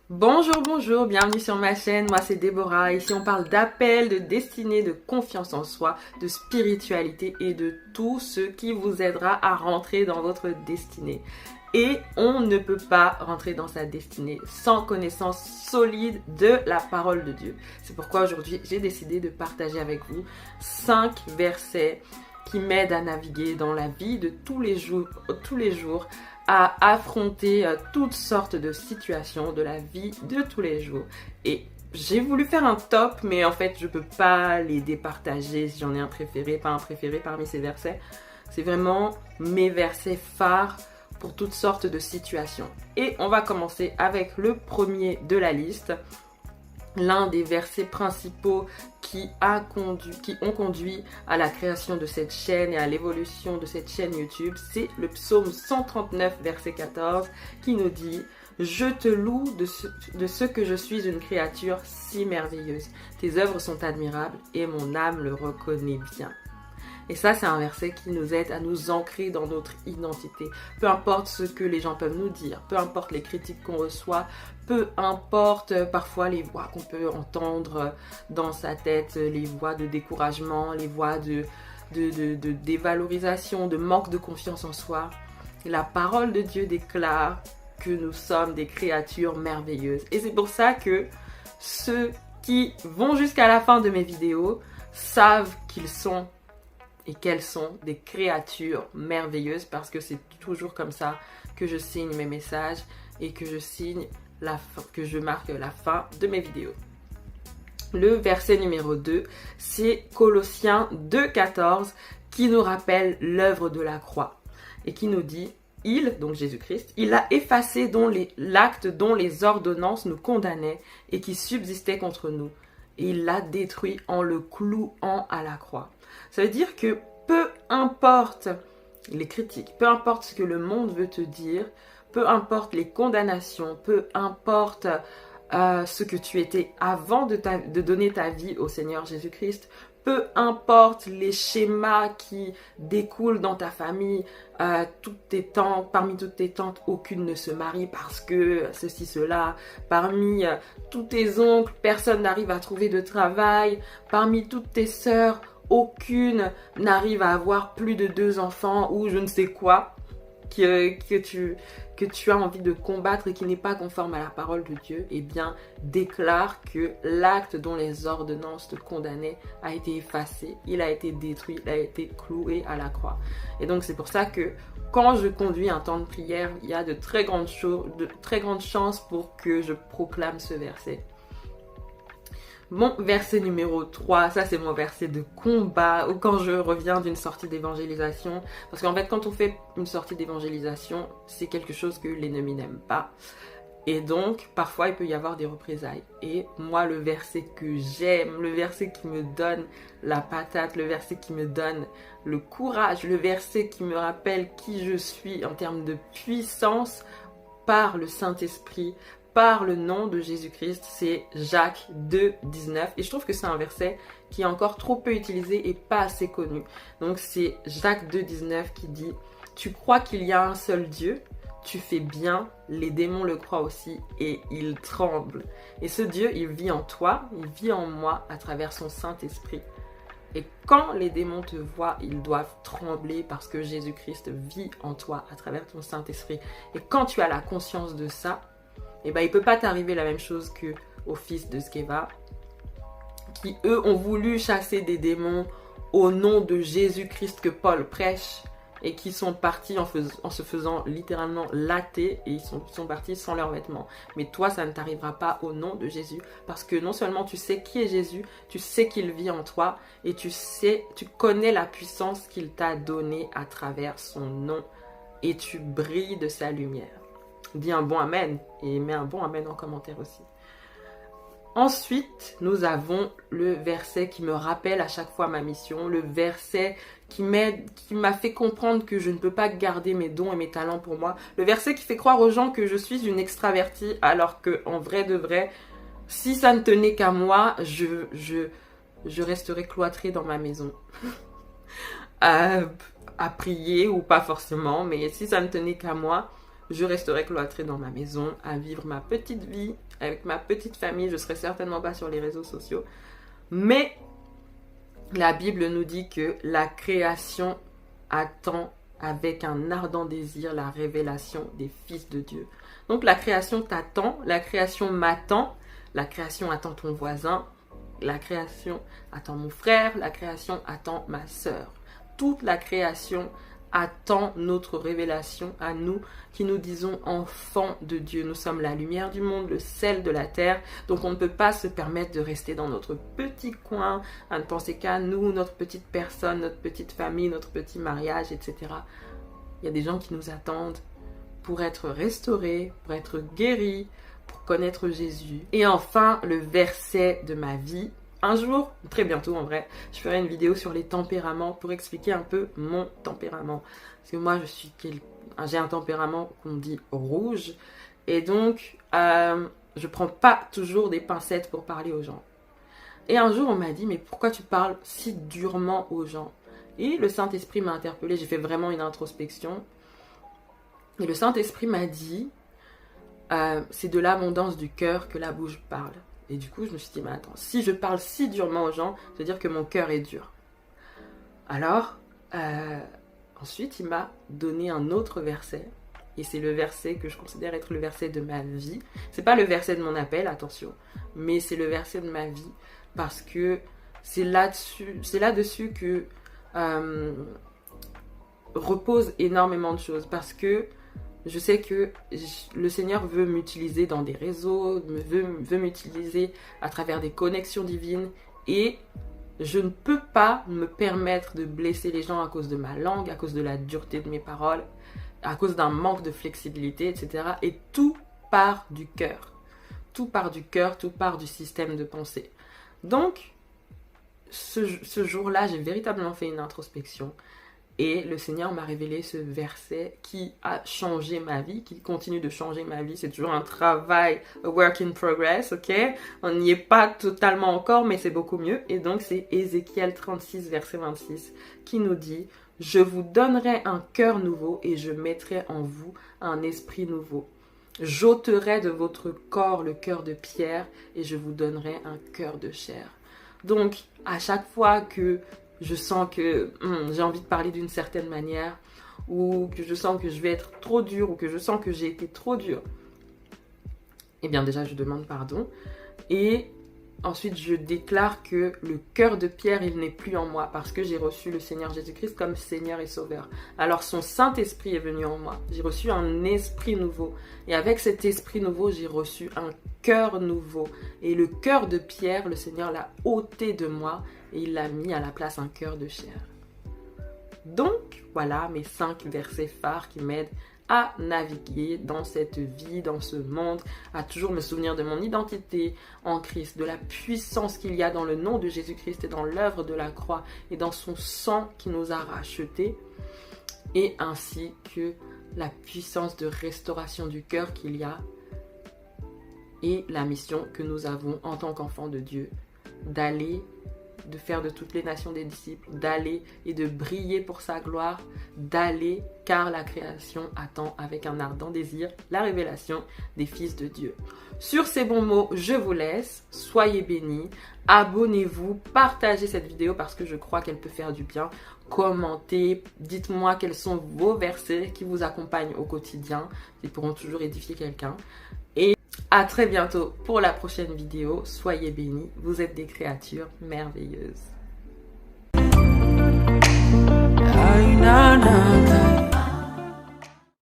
Bonjour, bienvenue sur ma chaîne, moi c'est Déborah. Ici on parle d'appel, de destinée, de confiance en soi, de spiritualité et de tout ce qui vous aidera à rentrer dans votre destinée. Et on ne peut pas rentrer dans sa destinée sans connaissance solide de la parole de Dieu. C'est pourquoi aujourd'hui j'ai décidé de partager avec vous 5 versets qui m'aident à naviguer dans la vie de tous les jours, à affronter toutes sortes de situations de la vie de tous les jours. Et j'ai voulu faire un top, mais en fait je peux pas les départager si j'en ai un préféré, pas un préféré parmi ces versets. C'est vraiment mes versets phares pour toutes sortes de situations. Et on va commencer avec le premier de la liste. L'un des versets principaux qui ont conduit à la création de cette chaîne et à l'évolution de cette chaîne YouTube, c'est le psaume 139, verset 14, qui nous dit « Je te loue de ce que je suis une créature si merveilleuse. Tes œuvres sont admirables et mon âme le reconnaît bien. » Et ça, c'est un verset qui nous aide à nous ancrer dans notre identité. Peu importe ce que les gens peuvent nous dire, peu importe les critiques qu'on reçoit, peu importe parfois les voix qu'on peut entendre dans sa tête, les voix de découragement, les voix de dévalorisation, de manque de confiance en soi. La parole de Dieu déclare que nous sommes des créatures merveilleuses. Et c'est pour ça que ceux qui vont jusqu'à la fin de mes vidéos savent qu'ils sont et qu'elles sont des créatures merveilleuses, parce que c'est toujours comme ça que je signe mes messages et que je marque la fin de mes vidéos. Le verset numéro 2, c'est Colossiens 2,14 qui nous rappelle l'œuvre de la croix et qui nous dit « Il, donc Jésus-Christ, il a effacé l'acte dont les ordonnances nous condamnaient et qui subsistait contre nous. Et il l'a détruit en le clouant à la croix. » Ça veut dire que peu importe les critiques, peu importe ce que le monde veut te dire, peu importe les condamnations, peu importe ce que tu étais avant de donner ta vie au Seigneur Jésus-Christ, peu importe les schémas qui découlent dans ta famille, parmi toutes tes tantes, aucune ne se marie parce que ceci, cela. Parmi tous tes oncles, personne n'arrive à trouver de travail. Parmi toutes tes sœurs, aucune n'arrive à avoir plus de 2 enfants ou je ne sais quoi que tu as envie de combattre et qui n'est pas conforme à la parole de Dieu, eh bien, déclare que l'acte dont les ordonnances te condamnaient a été effacé, il a été détruit, il a été cloué à la croix. Et donc, c'est pour ça que quand je conduis un temps de prière, il y a de très grandes chances pour que je proclame ce verset. Bon, verset numéro 3, ça c'est mon verset de combat, ou quand je reviens d'une sortie d'évangélisation. Parce qu'en fait, quand on fait une sortie d'évangélisation, c'est quelque chose que l'ennemi n'aime pas. Et donc, parfois, il peut y avoir des représailles. Et moi, le verset que j'aime, le verset qui me donne la patate, le verset qui me donne le courage, le verset qui me rappelle qui je suis en termes de puissance par le Saint-Esprit, par le nom de Jésus-Christ, c'est Jacques 2,19. Et je trouve que c'est un verset qui est encore trop peu utilisé et pas assez connu. Donc c'est Jacques 2,19 qui dit « Tu crois qu'il y a un seul Dieu ? Tu fais bien, les démons le croient aussi et ils tremblent. » Et ce Dieu, il vit en toi, il vit en moi à travers son Saint-Esprit. Et quand les démons te voient, ils doivent trembler parce que Jésus-Christ vit en toi à travers ton Saint-Esprit. Et quand tu as la conscience de ça, eh ben, il ne peut pas t'arriver la même chose qu'aux fils de Sceva, qui eux ont voulu chasser des démons au nom de Jésus-Christ que Paul prêche, et qui sont partis en se faisant littéralement latter, et ils sont partis sans leurs vêtements. Mais toi, ça ne t'arrivera pas au nom de Jésus, parce que non seulement tu sais qui est Jésus, tu sais qu'il vit en toi, et tu connais la puissance qu'il t'a donnée à travers son nom, et tu brilles de sa lumière. Dis un bon amen et mets un bon amen en commentaire aussi. Ensuite, nous avons le verset qui me rappelle à chaque fois ma mission, le verset qui m'a fait comprendre que je ne peux pas garder mes dons et mes talents pour moi, le verset qui fait croire aux gens que je suis une extravertie alors que en vrai de vrai, si ça ne tenait qu'à moi, je resterais cloîtrée dans ma maison. à prier ou pas forcément, mais si ça ne tenait qu'à moi, je resterais cloîtrée dans ma maison à vivre ma petite vie avec ma petite famille. Je serais certainement pas sur les réseaux sociaux. Mais la Bible nous dit que la création attend avec un ardent désir la révélation des fils de Dieu. Donc la création t'attend, la création m'attend, la création attend ton voisin, la création attend mon frère, la création attend ma sœur. Toute la création attend notre révélation à nous qui nous disons enfants de Dieu. Nous sommes la lumière du monde, le sel de la terre. Donc on ne peut pas se permettre de rester dans notre petit coin, à ne penser qu'à nous, notre petite personne, notre petite famille, notre petit mariage, etc. Il y a des gens qui nous attendent pour être restaurés, pour être guéris, pour connaître Jésus. Et enfin, le verset de ma vie. Un jour, très bientôt en vrai, je ferai une vidéo sur les tempéraments pour expliquer un peu mon tempérament. Parce que moi, j'ai un tempérament qu'on dit rouge. Et donc, je prends pas toujours des pincettes pour parler aux gens. Et un jour, on m'a dit, mais pourquoi tu parles si durement aux gens? Et le Saint-Esprit m'a interpellée, j'ai fait vraiment une introspection. Et le Saint-Esprit m'a dit, c'est de l'abondance du cœur que la bouche parle. Et du coup, je me suis dit, mais attends, si je parle si durement aux gens, ça veut dire que mon cœur est dur. Alors, ensuite, il m'a donné un autre verset. Et c'est le verset que je considère être le verset de ma vie. C'est pas le verset de mon appel, attention. Mais c'est le verset de ma vie. Parce que c'est là-dessus que repose énormément de choses. Parce que je sais que le Seigneur veut m'utiliser dans des réseaux, veut m'utiliser à travers des connexions divines et je ne peux pas me permettre de blesser les gens à cause de ma langue, à cause de la dureté de mes paroles, à cause d'un manque de flexibilité, etc. Et tout part du cœur. Tout part du cœur, tout part du système de pensée. Donc, ce jour-là, j'ai véritablement fait une introspection. Et le Seigneur m'a révélé ce verset qui a changé ma vie, qui continue de changer ma vie. C'est toujours un travail, a work in progress, ok? On n'y est pas totalement encore, mais c'est beaucoup mieux. Et donc, c'est Ézéchiel 36, verset 26, qui nous dit « Je vous donnerai un cœur nouveau et je mettrai en vous un esprit nouveau. J'ôterai de votre corps le cœur de pierre et je vous donnerai un cœur de chair. » Donc, à chaque fois que je sens que j'ai envie de parler d'une certaine manière, ou que je sens que je vais être trop dur, ou que je sens que j'ai été trop dur, eh bien déjà je demande pardon. Et ensuite je déclare que le cœur de pierre, il n'est plus en moi, parce que j'ai reçu le Seigneur Jésus-Christ comme Seigneur et Sauveur. Alors son Saint-Esprit est venu en moi. J'ai reçu un esprit nouveau. Et avec cet esprit nouveau, j'ai reçu un cœur nouveau. Et le cœur de pierre, le Seigneur l'a ôté de moi et il l'a mis à la place un cœur de chair. Donc, voilà mes 5 versets phares qui m'aident à naviguer dans cette vie, dans ce monde, à toujours me souvenir de mon identité en Christ, de la puissance qu'il y a dans le nom de Jésus-Christ et dans l'œuvre de la croix et dans son sang qui nous a rachetés, et ainsi que la puissance de restauration du cœur qu'il y a et la mission que nous avons en tant qu'enfants de Dieu, d'aller, de faire de toutes les nations des disciples, d'aller et de briller pour sa gloire, d'aller car la création attend avec un ardent désir la révélation des fils de Dieu. Sur ces bons mots, je vous laisse, soyez bénis, abonnez-vous, partagez cette vidéo parce que je crois qu'elle peut faire du bien, commentez, dites-moi quels sont vos versets qui vous accompagnent au quotidien, ils pourront toujours édifier quelqu'un. Et à très bientôt pour la prochaine vidéo. Soyez bénis, vous êtes des créatures merveilleuses.